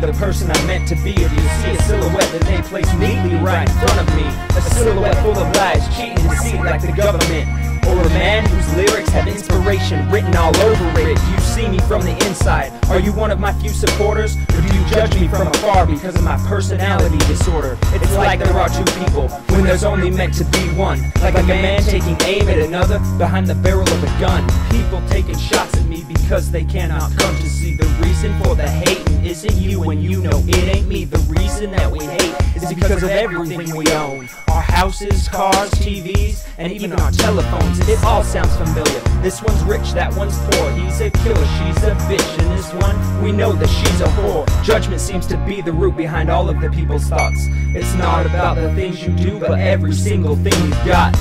the person I'm meant to be. If you see a silhouette that they place neatly right in front of me, a silhouette full of lies, cheating and deceit like the government, or a man whose lyrics have inspiration written all over it. Do you see me from the inside? Are you one of my few supporters? Or do you judge me from afar because of my personality disorder? It's like there are two people when there's only meant to be one. Like a man taking aim at another behind the barrel of a gun. People taking shots at me because they cannot come to see the reason for the hating isn't you, and you know it ain't me. The reason that we hate is because of everything we own. Our houses, cars, TVs, and even our telephones. It all sounds familiar. This one's rich, that one's poor. He's a killer, she's a bitch. And this one, we know that she's a whore. Judgment seems to be the root behind all of the people's thoughts. It's not about the things you do, but every single thing you've got.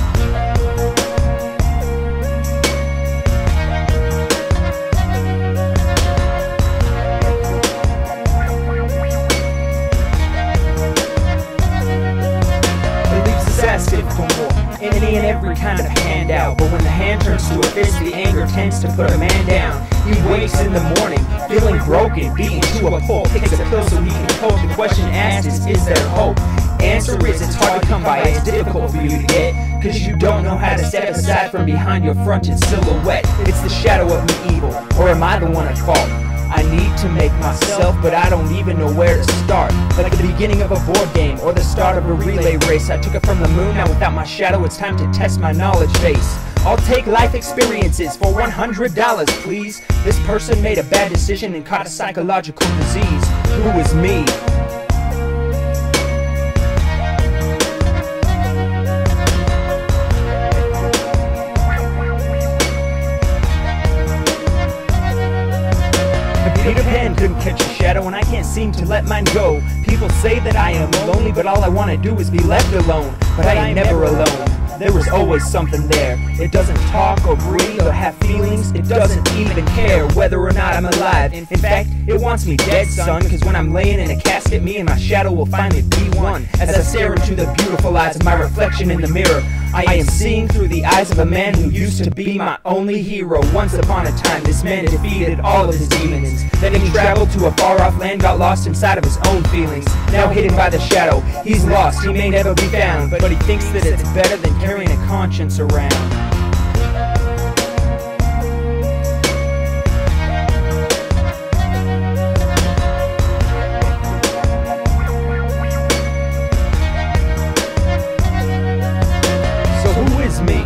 Asking for more, any and every kind of handout. But when the hand turns to a fist, the anger tends to put a man down. He wakes in the morning, feeling broken, beaten to a pulp, takes a pill so he can cope. The question asked is there hope? Answer is, it's hard to come by, it's difficult for you to get, cause you don't know how to step aside from behind your fronted silhouette. It's the shadow of me evil, or am I the one at fault? I need to make myself, but I don't even know where to start. Like the beginning of a board game, or the start of a relay race. I took it from the moon, now without my shadow it's time to test my knowledge base. I'll take life experiences for $100, please. This person made a bad decision and caught a psychological disease. Who is me? Peter Pan couldn't catch a shadow and I can't seem to let mine go. People say that I am lonely, but all I want to do is be left alone. But I ain't never alone. There is always something there. It doesn't talk or breathe or have feelings. It doesn't even care whether or not I'm alive. In fact, it wants me dead, son, cause when I'm laying in a casket, me and my shadow will finally be one. As I stare into the beautiful eyes of my reflection in the mirror, I am seeing through the eyes of a man who used to be my only hero. Once upon a time, this man defeated all of his demons. Then he traveled to a far-off land, got lost inside of his own feelings. Now hidden by the shadow, he's lost, he may never be found. But he thinks that it's better than carrying a conscience around. Me?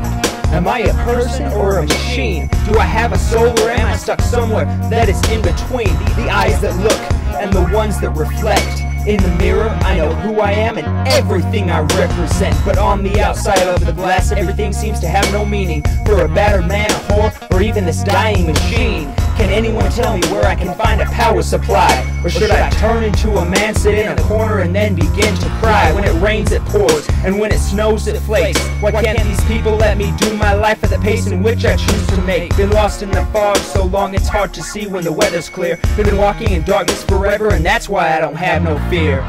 Am I a person or a machine? Do I have a soul or am I stuck somewhere that is in between? The eyes that look and the ones that reflect. In the mirror, I know who I am and everything I represent. But on the outside of the glass, everything seems to have no meaning. For a battered man, a whore, or even this dying machine. Can anyone tell me where I can find a power supply? Or should I turn into a man, sit in a corner, and then begin to cry? When it rains, it pours, and when it snows, it flakes. Why can't these people let me do my life at the pace in which I choose to make? Been lost in the fog so long it's hard to see when the weather's clear. Been walking in darkness forever, and that's why I don't have no fear.